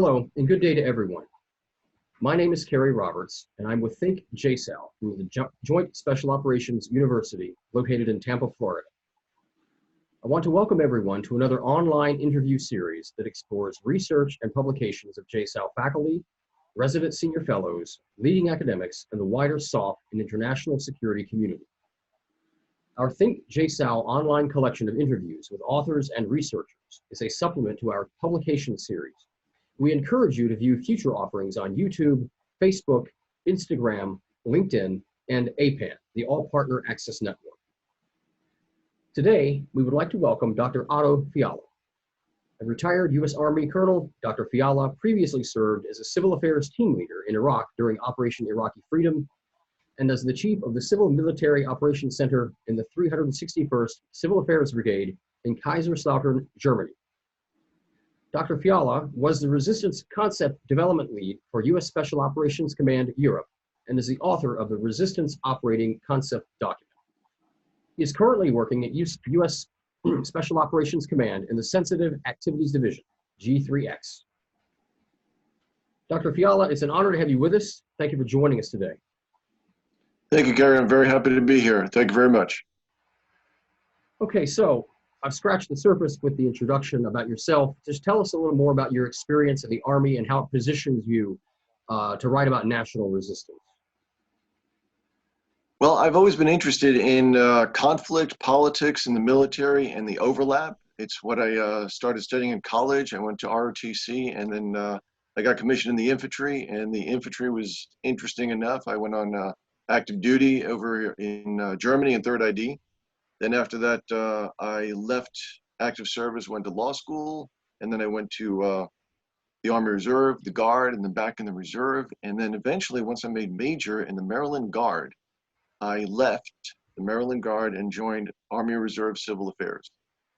Hello, and good day to everyone. My name is Kerry Roberts, and I'm with Think JSOU from the Joint Special Operations University located in Tampa, Florida. I want to welcome everyone to another online interview series that explores research and publications of JSOU faculty, resident senior fellows, leading academics, and the wider SOF and international security community. Our Think JSOU online collection of interviews with authors and researchers is a supplement to our publication series. We encourage you to view future offerings on YouTube, Facebook, Instagram, LinkedIn, and APAN, the All Partner Access Network. Today, we would like to welcome Dr. Otto Fiala. A retired U.S. Army Colonel, Dr. Fiala previously served as a civil affairs team leader in Iraq during Operation Iraqi Freedom and as the chief of the Civil Military Operations Center in the 361st Civil Affairs Brigade in Kaiserslautern, Germany. Dr. Fiala was the Resistance Concept Development Lead for U.S. Special Operations Command Europe and is the author of the Resistance Operating Concept document. He is currently working at U.S. Special Operations Command in the Sensitive Activities Division, G3X. Dr. Fiala, it's an honor to have you with us. Thank you for joining us today. Thank you, Gary. I'm very happy to be here. Thank you very much. Okay, so I've scratched the surface with the introduction about yourself. Just tell us a little more about your experience in the Army and how it positions you to write about national resistance. Well, I've always been interested in conflict, politics, and the military and the overlap. It's what I started studying in college. I went to ROTC, and then I got commissioned in the infantry, and the infantry was interesting enough. I went on active duty over in Germany in 3rd ID. Then after that, I left active service, went to law school, and then I went to the Army Reserve, the Guard, and then back in the Reserve. And then eventually, once I made major in the Maryland Guard, I left the Maryland Guard and joined Army Reserve Civil Affairs.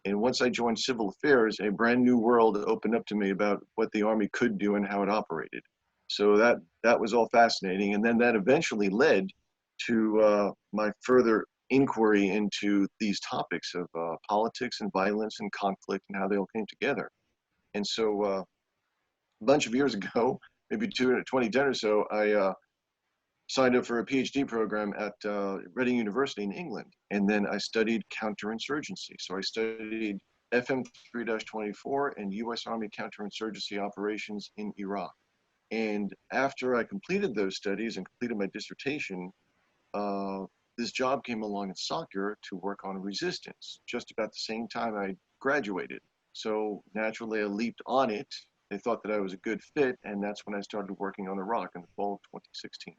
And once I joined Civil Affairs, a brand new world opened up to me about what the Army could do and how it operated. So that was all fascinating. And then that eventually led to my further inquiry into these topics of politics and violence and conflict and how they all came together. And so a bunch of years ago, maybe 2010 or so, I signed up for a PhD program at Reading University in England. And then I studied counterinsurgency. So I studied FM 3-24 and US Army counterinsurgency operations in Iraq. And after I completed those studies and completed my dissertation, this job came along in soccer to work on resistance, just about the same time I graduated. So naturally I leaped on it. They thought that I was a good fit, and that's when I started working on Iraq in the fall of 2016.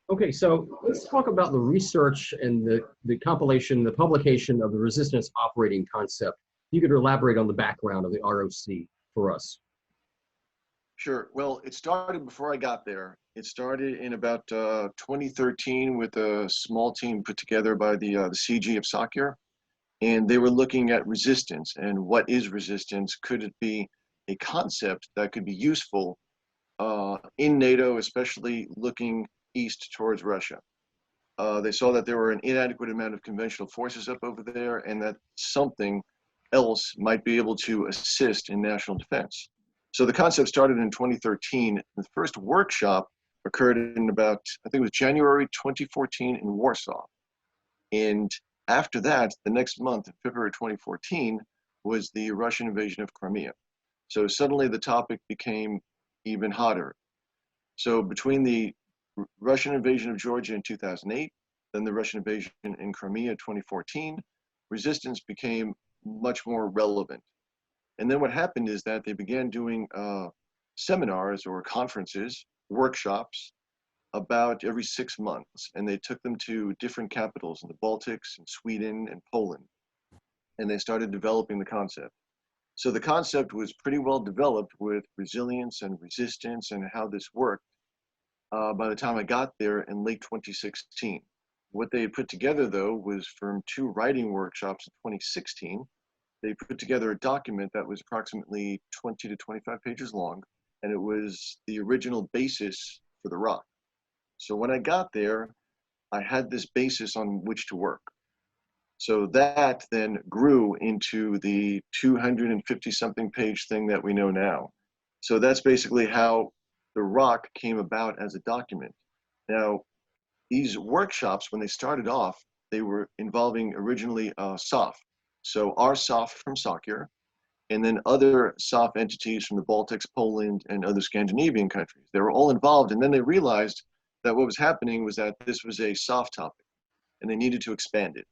Okay, so let's talk about the research and the compilation, the publication of the resistance operating concept. You could elaborate on the background of the ROC for us. Sure. Well, it started before I got there. It started in about 2013 with a small team put together by the CG of SOCUR, and they were looking at resistance and what is resistance. Could it be a concept that could be useful in NATO, especially looking east towards Russia? They saw that there were an inadequate amount of conventional forces up over there, and that something else might be able to assist in national defense. So the concept started in 2013. The first workshop occurred in about, I think it was January 2014 in Warsaw. And after that, the next month, in February 2014, was the Russian invasion of Crimea. So suddenly the topic became even hotter. So between the Russian invasion of Georgia in 2008, then the Russian invasion in Crimea in 2014, resistance became much more relevant. And then what happened is that they began doing seminars or conferences, workshops, about every 6 months. And they took them to different capitals in the Baltics, and Sweden, and Poland. And they started developing the concept. So the concept was pretty well developed with resilience and resistance and how this worked by the time I got there in late 2016. What they had put together, though, was from 2 writing workshops in 2016. They put together a document that was approximately 20 to 25 pages long, and it was the original basis for the ROC. So when I got there, I had this basis on which to work. So that then grew into the 250 something page thing that we know now. So that's basically how the rock came about as a document. Now, these workshops, when they started off, they were involving originally SOF. So our SOF from SOCIR, and then other SOF entities from the Baltics, Poland, and other Scandinavian countries. They were all involved, and then they realized that what was happening was that this was a SOF topic, and they needed to expand it.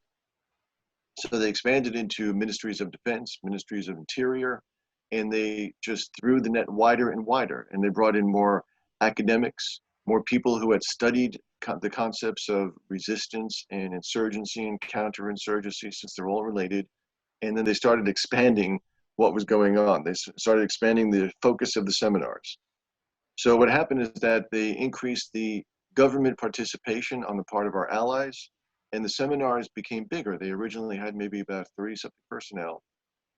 So they expanded into ministries of defense, ministries of interior, and they just threw the net wider and wider. And they brought in more academics, more people who had studied the concepts of resistance and insurgency and counterinsurgency, since they're all related. And then they started expanding what was going on. They started expanding the focus of the seminars. So what happened is that they increased the government participation on the part of our allies, and the seminars became bigger. They originally had maybe about 30-something personnel,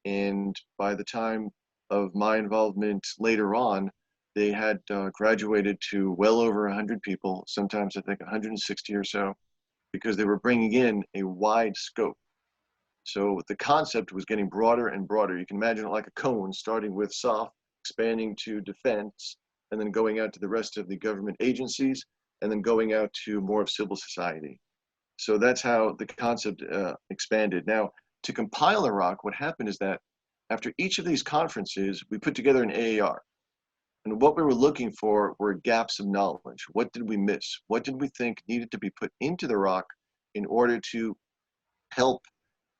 and by the time of my involvement later on, they had graduated to well over 100 people, sometimes I think 160 or so, because they were bringing in a wide scope. So the concept was getting broader and broader. You can imagine it like a cone, starting with SOF, expanding to defense, and then going out to the rest of the government agencies, and then going out to more of civil society. So that's how the concept expanded. Now, to compile a rock, what happened is that after each of these conferences, we put together an AAR. And what we were looking for were gaps of knowledge. What did we miss? What did we think needed to be put into the rock in order to help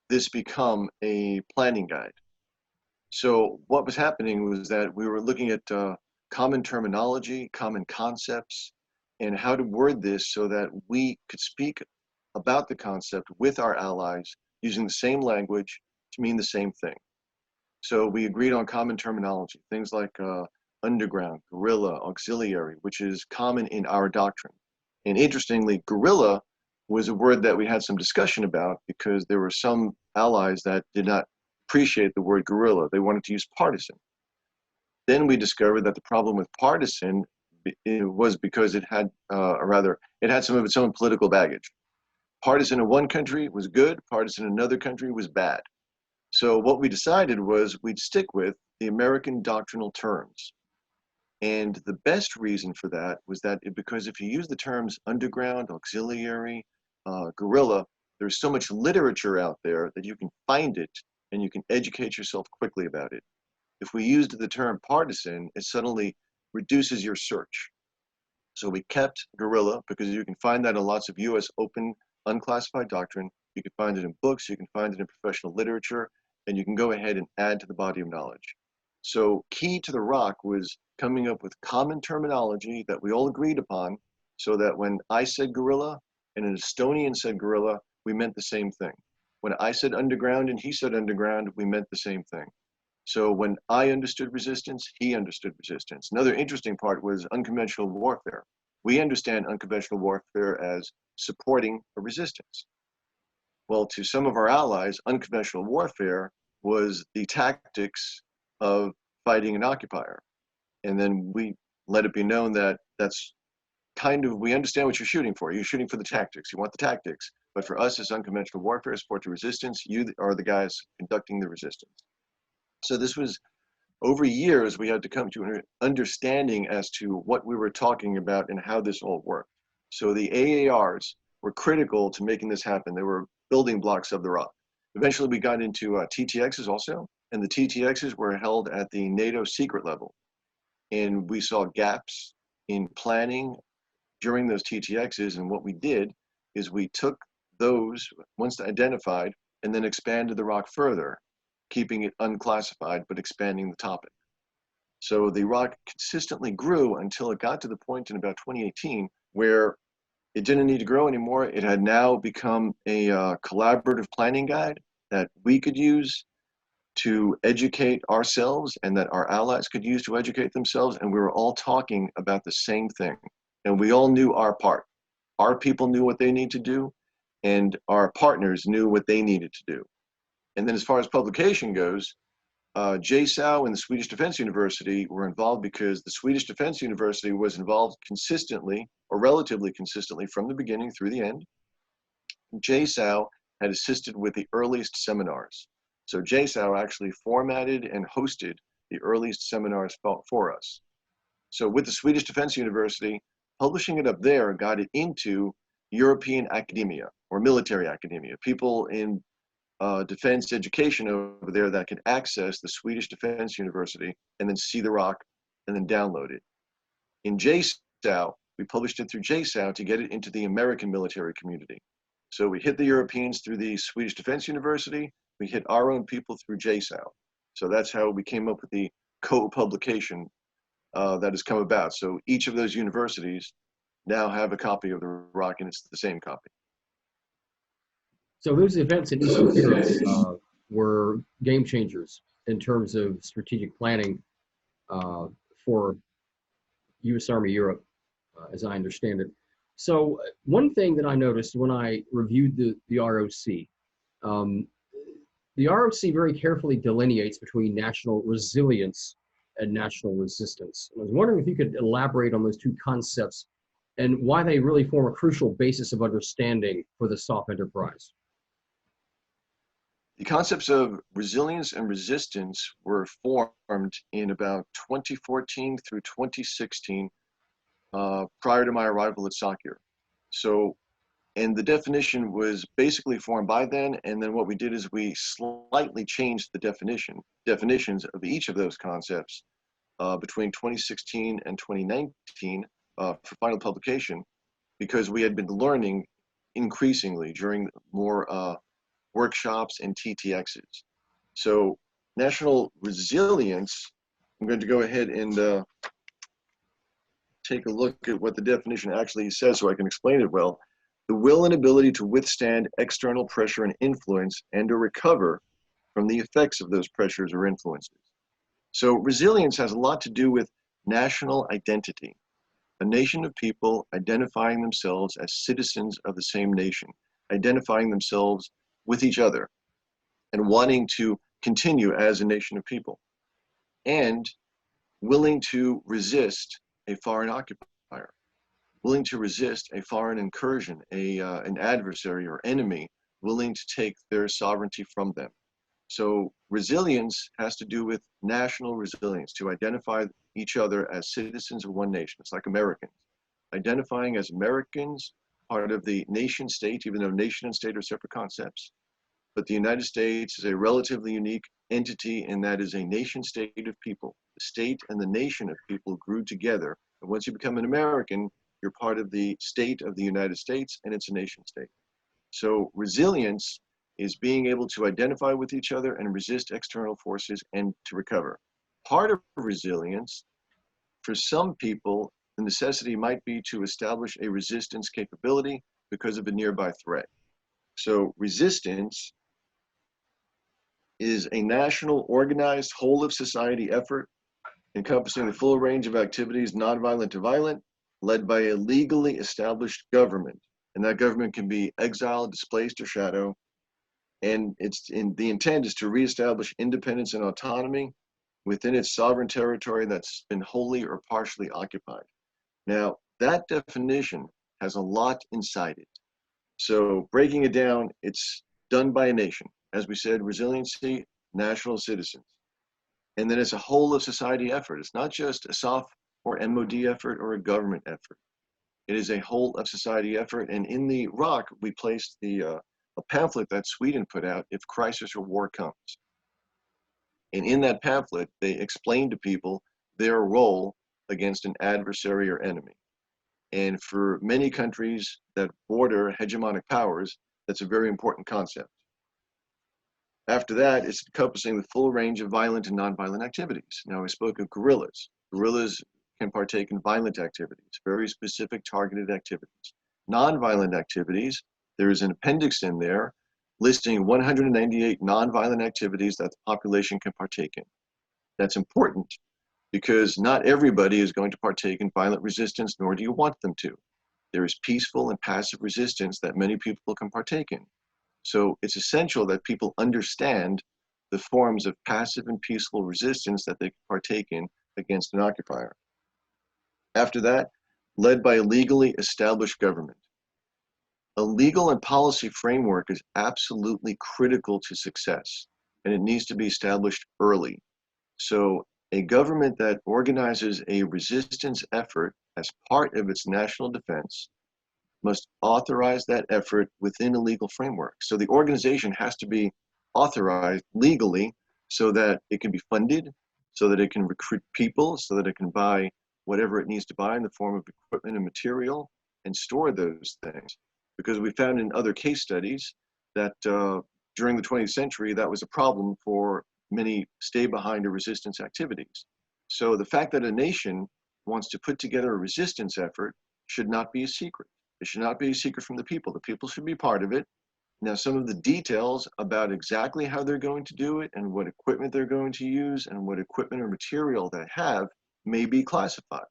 this become a planning guide? So what was happening was that we were looking at common terminology, common concepts, and how to word this so that we could speak about the concept with our allies using the same language to mean the same thing. So we agreed on common terminology, things like underground, guerrilla, auxiliary, which is common in our doctrine. And interestingly, guerrilla was a word that we had some discussion about because there were some allies that did not appreciate the word guerrilla. They wanted to use partisan. Then we discovered that the problem with partisan was because it had, or rather, it had some of its own political baggage. Partisan in one country was good, partisan in another country was bad. So what we decided was we'd stick with the American doctrinal terms. And the best reason for that was that because if you use the terms underground, auxiliary, guerrilla, there's so much literature out there that you can find it and you can educate yourself quickly about it. If we used the term partisan, it suddenly reduces your search. So we kept guerrilla because you can find that in lots of US open unclassified doctrine. You can find it in books, you can find it in professional literature, and you can go ahead and add to the body of knowledge. So key to the rock was coming up with common terminology that we all agreed upon so that when I said guerrilla and an Estonian said guerrilla, we meant the same thing. When I said underground and he said underground, we meant the same thing. So when I understood resistance, he understood resistance. Another interesting part was unconventional warfare. We understand unconventional warfare as supporting a resistance. Well, to some of our allies, unconventional warfare was the tactics of fighting an occupier. And then we let it be known that that's kind of, we understand what you're shooting for. You're shooting for the tactics. You want the tactics. But for us, as unconventional warfare, support to resistance, you are the guys conducting the resistance. So this was over years, we had to come to an understanding as to what we were talking about and how this all worked. So the AARs were critical to making this happen. They were building blocks of the rock. Eventually, we got into TTXs also, and the TTXs were held at the NATO secret level. And we saw gaps in planning during those TTXs, and what we did is we took those, once identified, and then expanded the rock further, keeping it unclassified, but expanding the topic. So the rock consistently grew until it got to the point in about 2018 where it didn't need to grow anymore. It had now become a collaborative planning guide that we could use to educate ourselves and that our allies could use to educate themselves. And we were all talking about the same thing. And we all knew our part. Our people knew what they need to do, and our partners knew what they needed to do. And then as far as publication goes, JSOU and the Swedish Defense University were involved because the Swedish Defense University was involved consistently, or relatively consistently, from the beginning through the end. JSOU had assisted with the earliest seminars. So JSOU actually formatted and hosted the earliest seminars for us. So with the Swedish Defense University, publishing it up there got it into European academia or military academia, people in defense education over there that could access the Swedish Defense University and then see the rock and then download it. In JSOU, we published it through JSOU to get it into the American military community. So we hit the Europeans through the Swedish Defense University, we hit our own people through JSOU. So that's how we came up with the co-publication that has come about. So each of those universities now have a copy of the rock, and it's the same copy. So those events in Eastern Europe were game changers in terms of strategic planning for U.S. Army Europe, as I understand it. So one thing that I noticed when I reviewed the ROC, the ROC very carefully delineates between national resilience and national resistance. I was wondering if you could elaborate on those two concepts and why they really form a crucial basis of understanding for the SOF enterprise. The concepts of resilience and resistance were formed in about 2014 through 2016, prior to my arrival at SOCIR. So, and the definition was basically formed by then, and then what we did is we slightly changed the definitions of each of those concepts between 2016 and 2019 for final publication, because we had been learning increasingly during more workshops and TTXs. So national resilience, I'm going to go ahead and take a look at what the definition actually says so I can explain it well. The will and ability to withstand external pressure and influence and to recover from the effects of those pressures or influences. So resilience has a lot to do with national identity, a nation of people identifying themselves as citizens of the same nation, identifying themselves with each other and wanting to continue as a nation of people, and willing to resist a foreign occupier, willing to resist a foreign incursion, an adversary or enemy, willing to take their sovereignty from them. So resilience has to do with national resilience, to identify each other as citizens of one nation. It's like Americans. Identifying as Americans, part of the nation state, even though nation and state are separate concepts. But the United States is a relatively unique entity, and that is a nation state of people. The state and the nation of people grew together. And once you become an American, you're part of the state of the United States, and it's a nation state. So resilience is being able to identify with each other and resist external forces and to recover. Part of resilience, for some people, the necessity might be to establish a resistance capability because of a nearby threat. So resistance is a national organized whole of society effort encompassing the full range of activities, nonviolent to violent, led by a legally established government. And that government can be exiled, displaced, or shadow. And the intent is to reestablish independence and autonomy within its sovereign territory that's been wholly or partially occupied. Now, that definition has a lot inside it. So breaking it down, it's done by a nation. As we said, resiliency, national citizens. And then it's a whole of society effort. It's not just a SOF or MOD effort or a government effort. It is a whole of society effort. And in the ROC, we placed a pamphlet that Sweden put out, If Crisis or War Comes. And in that pamphlet, they explained to people their role against an adversary or enemy. And for many countries that border hegemonic powers, that's a very important concept. After that, it's encompassing the full range of violent and nonviolent activities. Now, I spoke of guerrillas. Guerrillas can partake in violent activities, very specific targeted activities. Nonviolent activities, there is an appendix in there listing 198 nonviolent activities that the population can partake in. That's important because not everybody is going to partake in violent resistance, nor do you want them to. There is peaceful and passive resistance that many people can partake in. So it's essential that people understand the forms of passive and peaceful resistance that they can partake in against an occupier. After that, led by a legally established government. A legal and policy framework is absolutely critical to success, and it needs to be established early. So a government that organizes a resistance effort as part of its national defense must authorize that effort within a legal framework. So the organization has to be authorized legally so that it can be funded, so that it can recruit people, so that it can buy whatever it needs to buy in the form of equipment and material and store those things. Because we found in other case studies that during the 20th century, that was a problem for many stay behind or resistance activities. So the fact that a nation wants to put together a resistance effort should not be a secret. It should not be a secret from the people. The people should be part of it. Now, some of the details about exactly how they're going to do it and what equipment they're going to use and what equipment or material they have may be classified.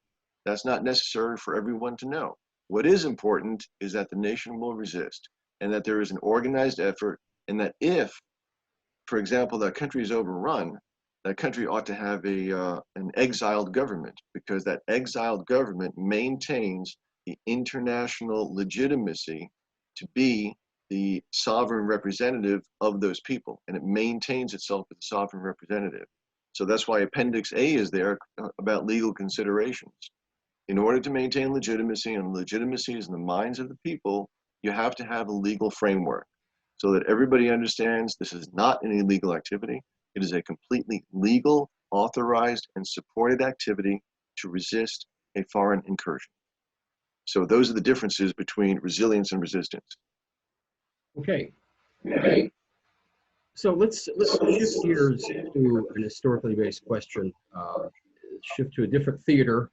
That's not necessary for everyone to know. What is important is that the nation will resist and that there is an organized effort, and that if, for example, that country is overrun, that country ought to have an exiled government, because that exiled government maintains the international legitimacy to be the sovereign representative of those people, and it maintains itself as a sovereign representative. So that's why Appendix A is there about legal considerations. In order to maintain legitimacy, and legitimacy is in the minds of the people, you have to have a legal framework so that everybody understands this is not an illegal activity. It is a completely legal, authorized, and supported activity to resist a foreign incursion. So those are the differences between resilience and resistance. Okay. So let's shift gears to an historically based question, shift to a different theater.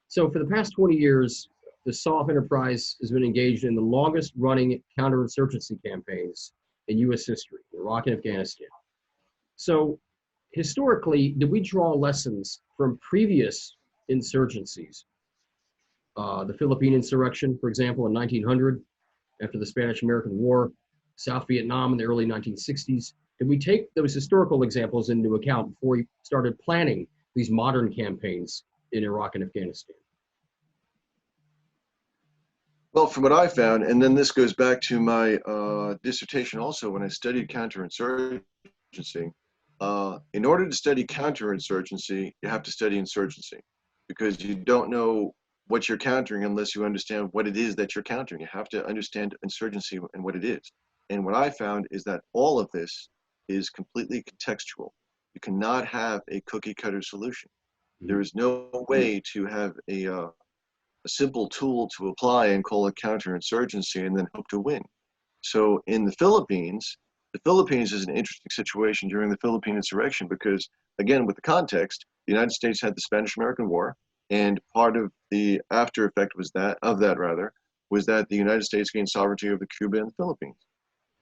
So for the past 20 years, the SOF enterprise has been engaged in the longest running counterinsurgency campaigns in U.S. history, Iraq and Afghanistan. So historically, did we draw lessons from previous insurgencies? The Philippine insurrection, for example, in 1900, after the Spanish-American War, South Vietnam in the early 1960s. Did we take those historical examples into account before we started planning these modern campaigns in Iraq and Afghanistan? Well, from what I found, and then this goes back to my dissertation also when I studied counterinsurgency, in order to study counterinsurgency, you have to study insurgency, because you don't know what you're countering unless you understand what it is that you're countering. You have to understand insurgency and what it is. And what I found is that all of this is completely contextual. You cannot have a cookie cutter solution. There is no way to have a simple tool to apply and call it counterinsurgency and then hope to win. So in the Philippines is an interesting situation during the Philippine insurrection because, again, with the context, the United States had the Spanish-American War, and part of the after effect was that the United States gained sovereignty over Cuba and the Philippines.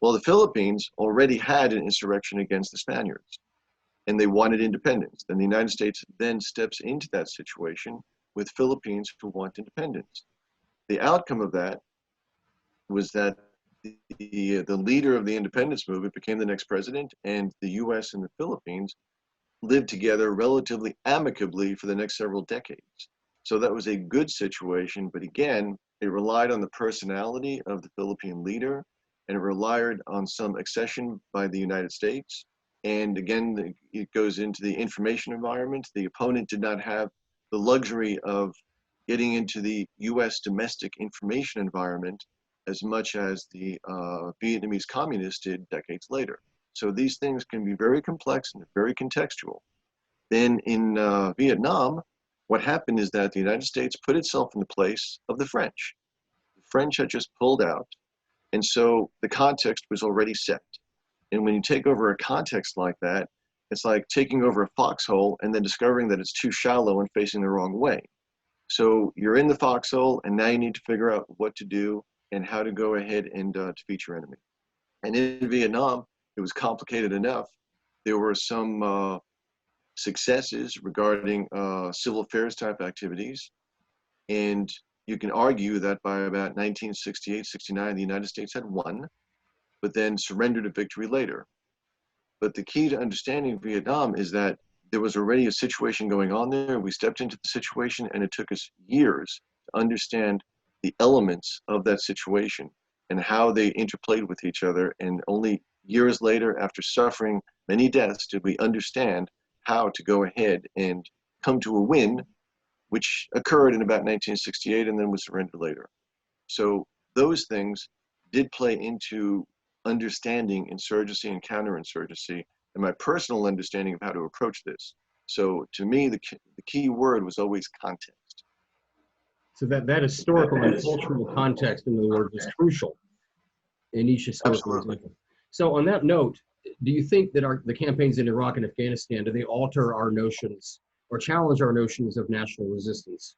Well, the Philippines already had an insurrection against the Spaniards, and they wanted independence. Then the United States then steps into that situation with Philippines who want independence. The outcome of that was that the leader of the independence movement became the next president, and the US and the Philippines lived together relatively amicably for the next several decades. So that was a good situation, but again, it relied on the personality of the Philippine leader, and it relied on some accession by the United States. And again, it goes into the information environment. The opponent did not have the luxury of getting into the US domestic information environment as much as the Vietnamese communists did decades later. So these things can be very complex and very contextual. Then in Vietnam, what happened is that the United States put itself in the place of the French. The French had just pulled out, and so the context was already set. And when you take over a context like that, it's like taking over a foxhole and then discovering that it's too shallow and facing the wrong way. So you're in the foxhole, and now you need to figure out what to do and how to go ahead and defeat your enemy. And in Vietnam, it was complicated enough. There were some successes regarding civil affairs type activities. And you can argue that by about 1968, 69, the United States had won, but then surrendered to victory later. But the key to understanding Vietnam is that there was already a situation going on there. We stepped into the situation, and it took us years to understand the elements of that situation. and how they interplayed with each other. And only years later, after suffering many deaths, did we understand how to go ahead and come to a win, which occurred in about 1968 and then was surrendered later. So those things did play into understanding insurgency and counterinsurgency and my personal understanding of how to approach this. So to me, the key word was always context. So that historical and cultural context, in other words, is crucial in each historical example. So on that note, do you think that the campaigns in Iraq and Afghanistan, do they alter our notions or challenge our notions of national resistance?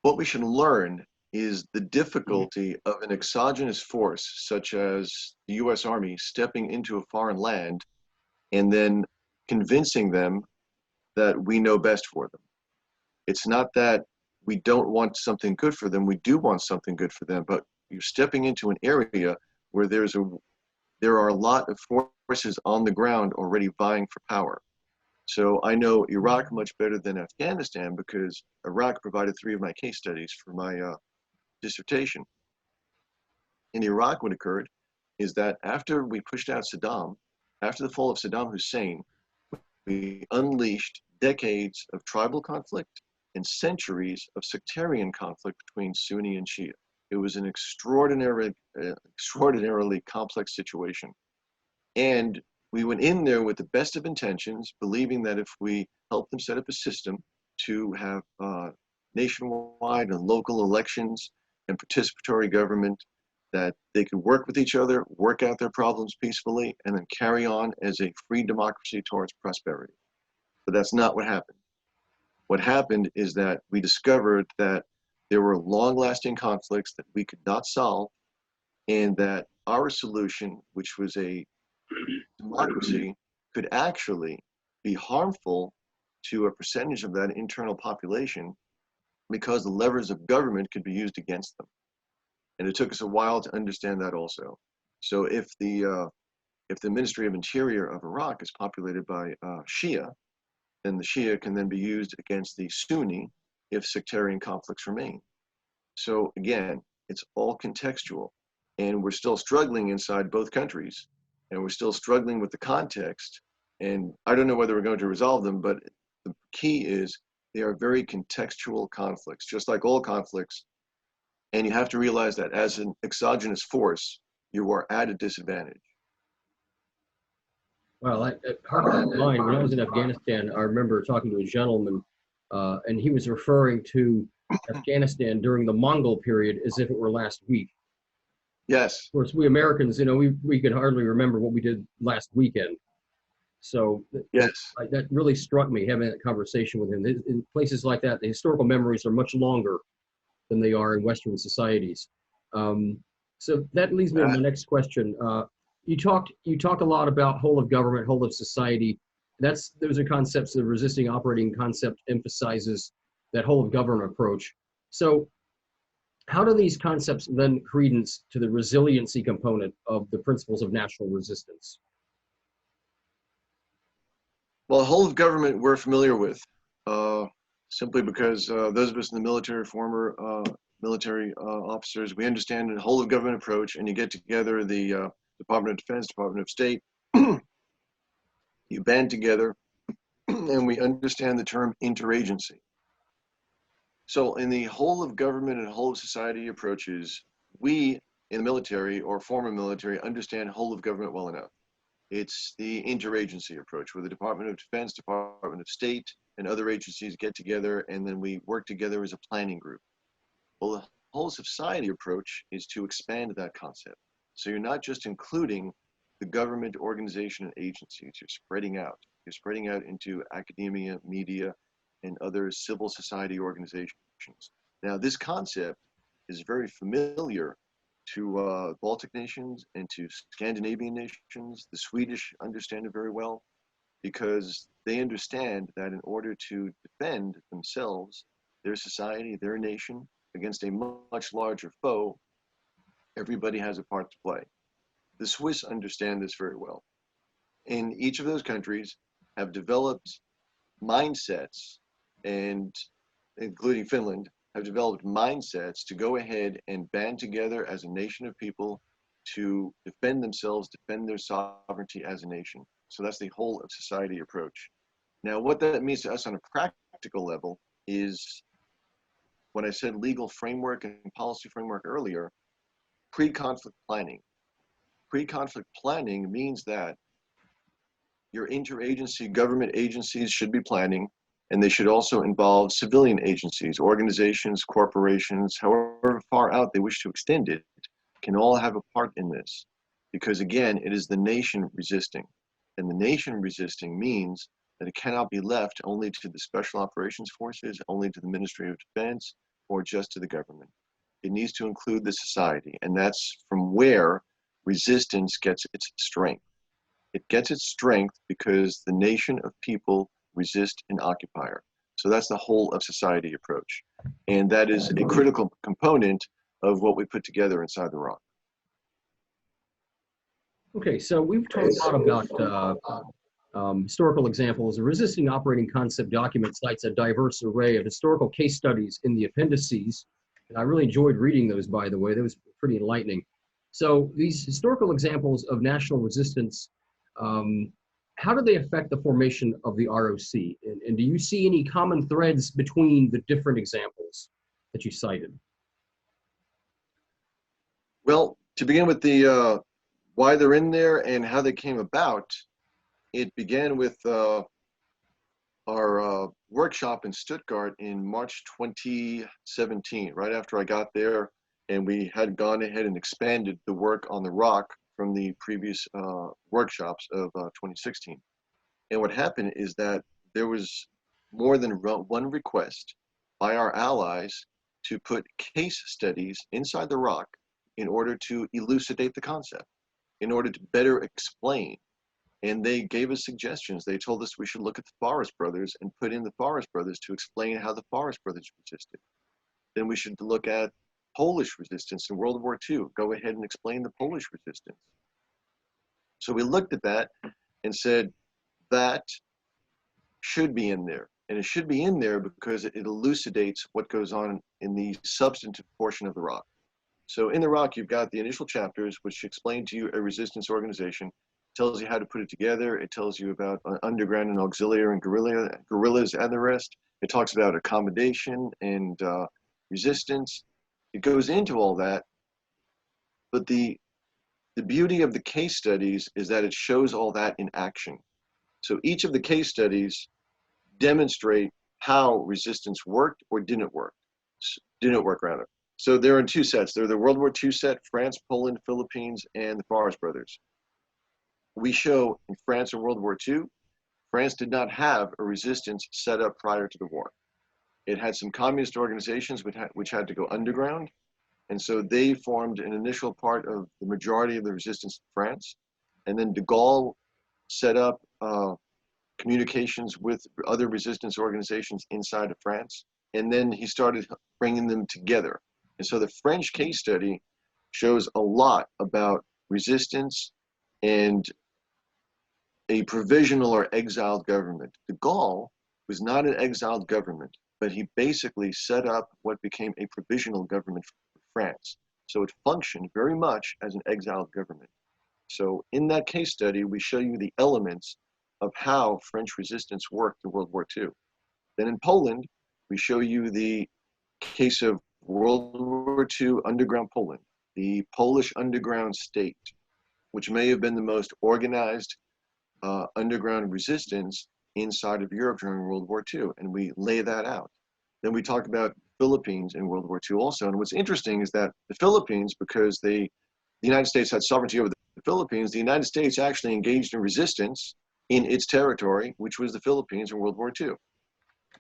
What we should learn is the difficulty of an exogenous force, such as the US Army stepping into a foreign land and then convincing them that we know best for them. It's not that we don't want something good for them, we do want something good for them, but you're stepping into an area where there are a lot of forces on the ground already vying for power. So I know Iraq much better than Afghanistan because Iraq provided 3 of my case studies for my dissertation. In Iraq, what occurred is that after we pushed out Saddam, after the fall of Saddam Hussein, we unleashed decades of tribal conflict and centuries of sectarian conflict between Sunni and Shia. It was an extraordinarily complex situation. And we went in there with the best of intentions, believing that if we helped them set up a system to have nationwide and local elections and participatory government, that they could work with each other, work out their problems peacefully, and then carry on as a free democracy towards prosperity. But that's not what happened. What happened is that we discovered that there were long-lasting conflicts that we could not solve, and that our solution, which was a democracy, could actually be harmful to a percentage of that internal population because the levers of government could be used against them. And it took us a while to understand that also. So if the Ministry of Interior of Iraq is populated by Shia, then the Shia can then be used against the Sunni if sectarian conflicts remain. So again, it's all contextual, and we're still struggling inside both countries, and we're still struggling with the context. And I don't know whether we're going to resolve them, but the key is they are very contextual conflicts, just like all conflicts. And you have to realize that as an exogenous force, you are at a disadvantage. Well, when I was in Afghanistan, I remember talking to a gentleman, and he was referring to Afghanistan during the Mongol period as if it were last week. Yes. Of course, we Americans, we could hardly remember what we did last weekend. So yes, that really struck me, having that conversation with him. In places like that, the historical memories are much longer than they are in Western societies. So that leads me to my next question. You talked a lot about whole of government, whole of society. Those are concepts. The resisting operating concept emphasizes that whole of government approach. So how do these concepts lend credence to the resiliency component of the principles of national resistance? Well, whole of government we're familiar with, simply because those of us in the military, former military officers, we understand the whole of government approach, and you get together the Department of Defense, Department of State, you band together, and we understand the term interagency. So in the whole of government and whole of society approaches, we in the military or former military understand whole of government well enough. It's the interagency approach where the Department of Defense, Department of State, and other agencies get together, and then we work together as a planning group. Well, the whole society approach is to expand that concept. So you're not just including the government, organization, and agencies, you're spreading out. You're spreading out into academia, media, and other civil society organizations. Now, this concept is very familiar to Baltic nations and to Scandinavian nations. The Swedish understand it very well because they understand that in order to defend themselves, their society, their nation, against a much larger foe, everybody has a part to play. The Swiss understand this very well. And each of those countries have developed mindsets, and including Finland, have developed mindsets to go ahead and band together as a nation of people to defend themselves, defend their sovereignty as a nation. So that's the whole of society approach. Now, what that means to us on a practical level is, when I said legal framework and policy framework earlier, pre-conflict planning. Pre-conflict planning means that your interagency government agencies should be planning, and they should also involve civilian agencies, organizations, corporations, however far out they wish to extend it, can all have a part in this. Because again, it is the nation resisting. And the nation resisting means that it cannot be left only to the special operations forces, only to the Ministry of Defense, or just to the government. It needs to include the society, and that's from where resistance gets its strength. It gets its strength because the nation of people resist an occupier. So that's the whole of society approach. And that is a critical component of what we put together inside the ROC. Okay, so we've talked a lot about historical examples. The resisting operating concept document cites a diverse array of historical case studies in the appendices. And I really enjoyed reading those, by the way. That was pretty enlightening. So these historical examples of national resistance, how do they affect the formation of the ROC? And do you see any common threads between the different examples that you cited? Well, to begin with the why they're in there and how they came about, it began with our workshop in Stuttgart in March 2017, right after I got there, and we had gone ahead and expanded the work on the ROC from the previous workshops of 2016. And what happened is that there was more than one request by our allies to put case studies inside the ROC in order to elucidate the concept, in order to better explain. And they gave us suggestions. They told us we should look at the Forest Brothers and put in the Forest Brothers to explain how the Forest Brothers resisted. Then we should look at Polish resistance in World War II. Go ahead and explain the Polish resistance. So we looked at that and said, that should be in there. And it should be in there because it elucidates what goes on in the substantive portion of the ROC. So in the ROC, you've got the initial chapters, which explain to you a resistance organization, tells you how to put it together. It tells you about underground and auxiliary and guerrillas and the rest. It talks about accommodation and resistance. It goes into all that. But the beauty of the case studies is that it shows all that in action. So each of the case studies demonstrate how resistance worked or didn't work. So they're in two sets. They're the World War II set, France, Poland, Philippines, and the Forest Brothers. We show in France in World War II, France did not have a resistance set up prior to the war. It had some communist organizations which had to go underground. And so they formed an initial part of the majority of the resistance in France. And then de Gaulle set up communications with other resistance organizations inside of France. And then he started bringing them together. And so the French case study shows a lot about resistance and a provisional or exiled government. De Gaulle was not an exiled government, but he basically set up what became a provisional government for France. So it functioned very much as an exiled government. So in that case study, we show you the elements of how French resistance worked in World War II. Then in Poland, we show you the case of World War II underground Poland, the Polish underground state, which may have been the most organized underground resistance inside of Europe during World War II, and we lay that out. Then we talk about Philippines in World War II also, and what's interesting is that the Philippines, because the United States had sovereignty over the Philippines, the United States actually engaged in resistance in its territory, which was the Philippines in World War II.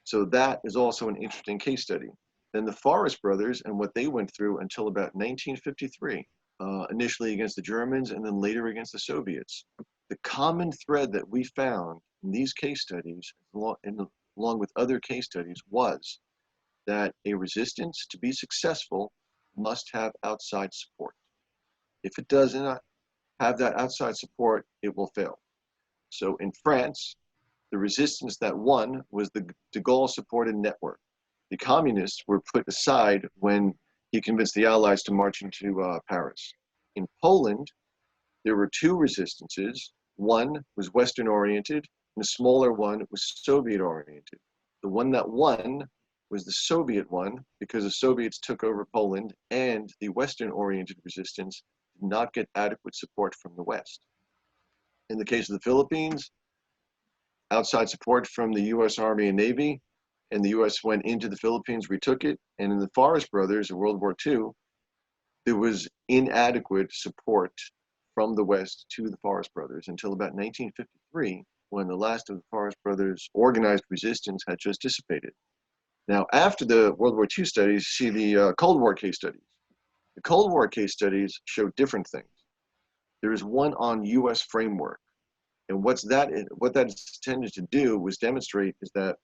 So that is also an interesting case study. Then the Forest Brothers and what they went through until about 1953, initially against the Germans and then later against the Soviets. The common thread that we found in these case studies, along with other case studies, was that a resistance, to be successful, must have outside support. If it does not have that outside support, it will fail. So in France, the resistance that won was the de Gaulle supported network. The communists were put aside when he convinced the Allies to march into Paris. In Poland, there were two resistances. One was Western-oriented, and a smaller one was Soviet-oriented. The one that won was the Soviet one, because the Soviets took over Poland, and the Western-oriented resistance did not get adequate support from the West. In the case of the Philippines, outside support from the US Army and Navy, and the US went into the Philippines, retook it. And in the Forest Brothers in World War II, there was inadequate support from the West to the Forest Brothers until about 1953, when the last of the Forest Brothers' organized resistance had just dissipated. Now, after the World War II studies, see the Cold War case studies. The Cold War case studies show different things. There is one on US framework. And what that is intended to do was demonstrate is that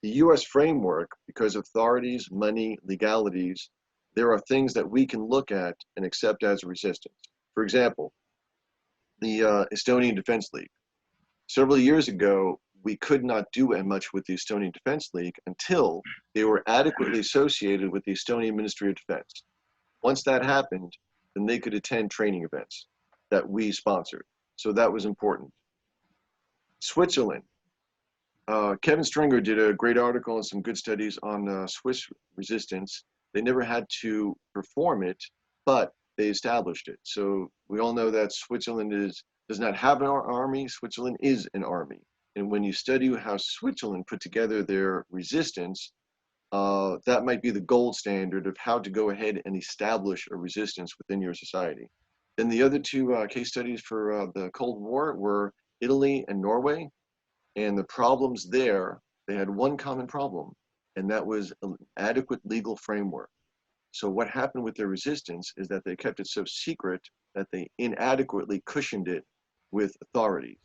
the US framework, because of authorities, money, legalities, there are things that we can look at and accept as a resistance. For example, the Estonian Defense League. Several years ago, we could not do much with the Estonian Defense League until they were adequately associated with the Estonian Ministry of Defense. Once that happened, then they could attend training events that we sponsored. So that was important. Switzerland. Kevin Stringer did a great article and some good studies on Swiss resistance. They never had to perform it, but they established it. So we all know that Switzerland does not have an army. Switzerland is an army. And when you study how Switzerland put together their resistance, that might be the gold standard of how to go ahead and establish a resistance within your society. Then the other two case studies for the Cold War were Italy and Norway. And the problems there, they had one common problem, and that was an adequate legal framework. So what happened with their resistance is that they kept it so secret that they inadequately cushioned it with authorities.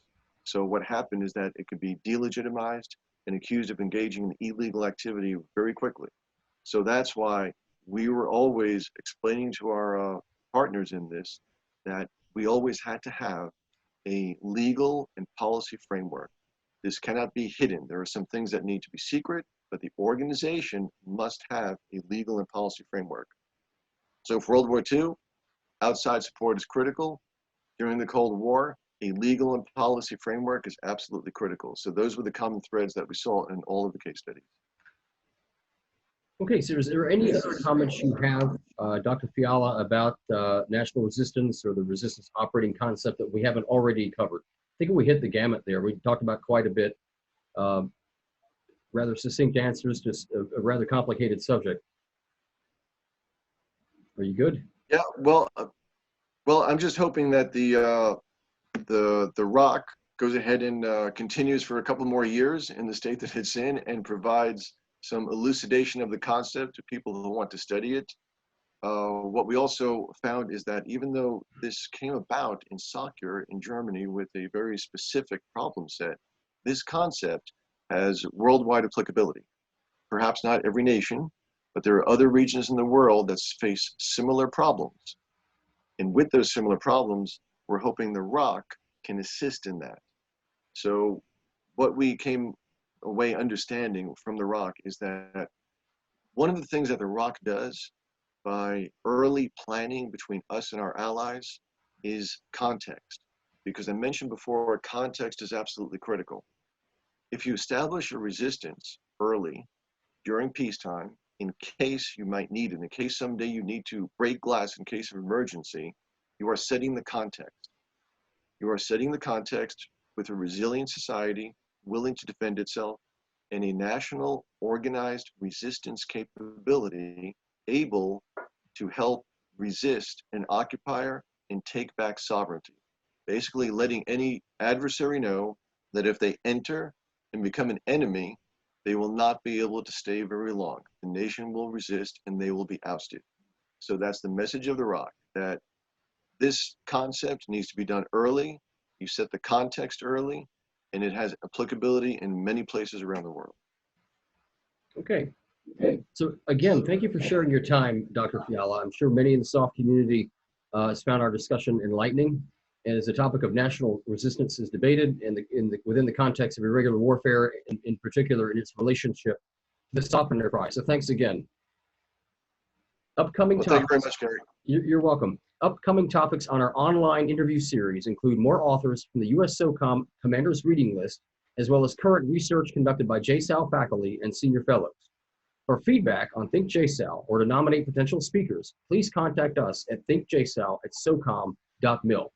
So what happened is that it could be delegitimized and accused of engaging in illegal activity very quickly. So that's why we were always explaining to our partners in this that we always had to have a legal and policy framework. This cannot be hidden. There are some things that need to be secret, but the organization must have a legal and policy framework. So for World War II, outside support is critical. During the Cold War, a legal and policy framework is absolutely critical. So those were the common threads that we saw in all of the case studies. Okay, so is there any other comments you have, Dr. Fiala, about national resistance or the resistance operating concept that we haven't already covered? I think we hit the gamut there. We talked about quite a bit. Rather succinct answers, just a rather complicated subject. Are you good? Yeah, well, I'm just hoping that the ROC goes ahead and continues for a couple more years in the state that it's in and provides some elucidation of the concept to people who want to study it. What we also found is that even though this came about in soccer in Germany with a very specific problem set, this concept has worldwide applicability. Perhaps not every nation, but there are other regions in the world that face similar problems. And with those similar problems, we're hoping the ROC can assist in that. So what we came away understanding from the ROC is that one of the things that the ROC does by early planning between us and our allies is context. Because I mentioned before, context is absolutely critical. If you establish a resistance early during peacetime, in case you might need it, in case someday you need to break glass in case of emergency, you are setting the context. You are setting the context with a resilient society willing to defend itself and a national organized resistance capability able to help resist an occupier and take back sovereignty. Basically letting any adversary know that if they enter and become an enemy, they will not be able to stay very long. The nation will resist and they will be ousted. So that's the message of the ROC, that this concept needs to be done early. You set the context early, and it has applicability in many places around the world. Okay. So again, thank you for sharing your time, Dr. Fiala. I'm sure many in the SOF community has found our discussion enlightening. And as the topic of national resistance is debated within the context of irregular warfare, in particular in its relationship the Softener Prize. So thanks again. Upcoming Well, thank you very topics. much, Kerry. You're welcome. Upcoming topics on our online interview series include more authors from the US SOCOM Commander's Reading List, as well as current research conducted by JSOU faculty and senior fellows. For feedback on Think JSOU or to nominate potential speakers, please contact us at thinkjsou@socom.mil.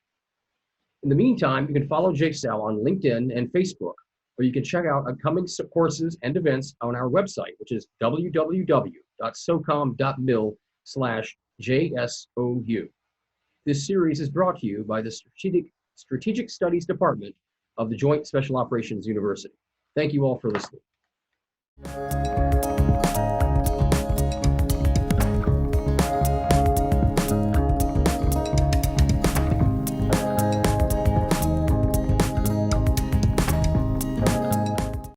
In the meantime, you can follow JSOU on LinkedIn and Facebook, or you can check out upcoming courses and events on our website, which is www.socom.mil/JSOU. This series is brought to you by the Strategic Studies Department of the Joint Special Operations University. Thank you all for listening.